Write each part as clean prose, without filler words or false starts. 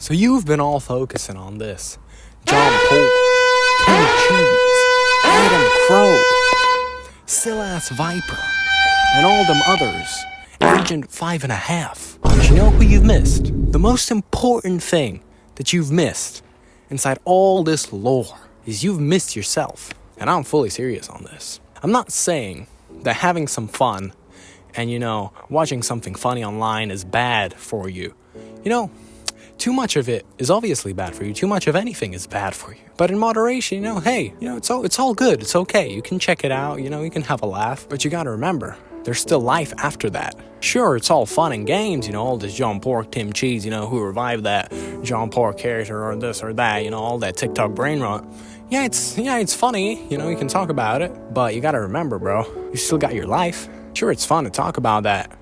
So you've been all focusing on this. John Paul, King Cheese, Adam Crow, Sill-Ass Viper, and all them others. Agent 5.5. But you know who you've missed? The most important thing that you've missed inside all this lore is you've missed yourself. And I'm fully serious on this. I'm not saying that having some fun and, watching something funny online is bad for you. Too much of it is obviously bad for you. Too much of anything is bad for you. But in moderation, it's all good. It's okay. You can check it out. You can have a laugh. But you gotta remember, there's still life after that. Sure, it's all fun and games, all this John Pork, Tim Cheese, who revived that John Pork character or this or that, all that TikTok brain rot. Yeah, it's funny, you can talk about it. But you gotta remember, bro, you still got your life. Sure, it's fun to talk about that,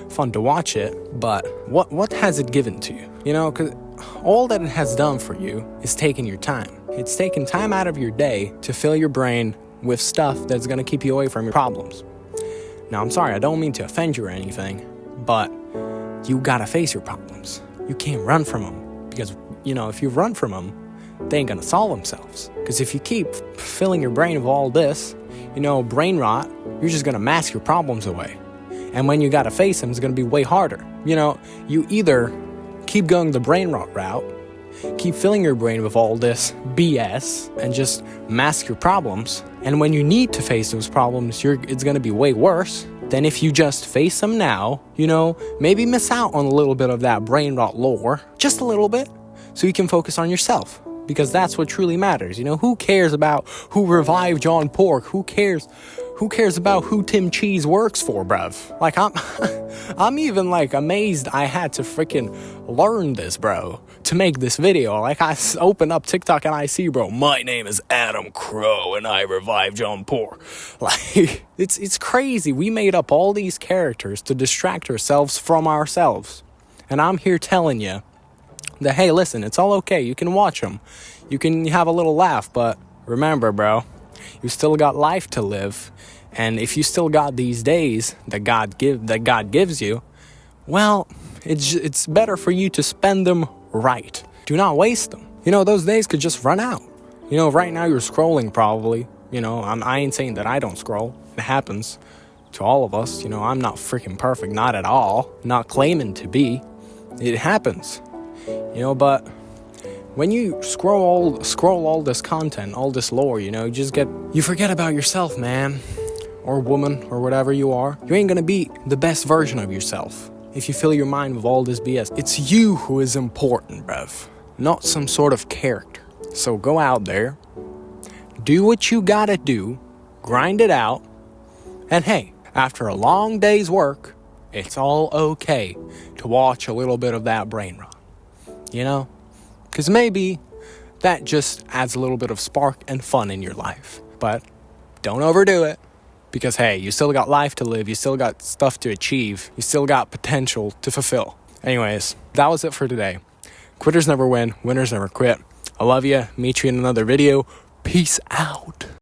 fun to watch it. But what has it given to you? Because all that it has done for you is taking your time. It's taken time out of your day to fill your brain with stuff that's going to keep you away from your problems. Now, I'm sorry, I don't mean to offend you or anything, but you got to face your problems. You can't run from them because, if you run from them, they ain't going to solve themselves. Because if you keep filling your brain with all this, brain rot, you're just going to mask your problems away. And when you got to face them, it's going to be way harder. You either keep going the brain rot route, keep filling your brain with all this BS, and just mask your problems. And when you need to face those problems, it's going to be way worse than if you just face them now, maybe miss out on a little bit of that brain rot lore, just a little bit, so you can focus on yourself. Because that's what truly matters. Who cares about who revived John Pork? Who cares about who Tim Cheese works for, bruv? Like, I'm even, amazed I had to freaking learn this, bro, to make this video. Like, I open up TikTok and I see, bro, my name is Adam Crow and I revived John Pork. Like, it's crazy. We made up all these characters to distract ourselves from ourselves. And I'm here telling you that, hey, listen, it's all okay. You can watch them. You can have a little laugh, but remember, bro, you still got life to live. And if you still got these days that God gives you, well, it's better for you to spend them right. Do not waste them. Those days could just run out. Right now you're scrolling probably. I ain't saying that I don't scroll. It happens to all of us. I'm not freaking perfect, not at all. Not claiming to be. It happens. But when you scroll all this content, all this lore, you forget about yourself, man, or woman, or whatever you are. You ain't gonna be the best version of yourself if you fill your mind with all this BS. It's you who is important, bruv, not some sort of character. So go out there, do what you gotta do, grind it out, and hey, after a long day's work, it's all okay to watch a little bit of that brain rot. Because maybe that just adds a little bit of spark and fun in your life. But don't overdo it. Because, hey, you still got life to live. You still got stuff to achieve. You still got potential to fulfill. Anyways, that was it for today. Quitters never win. Winners never quit. I love you. Meet you in another video. Peace out.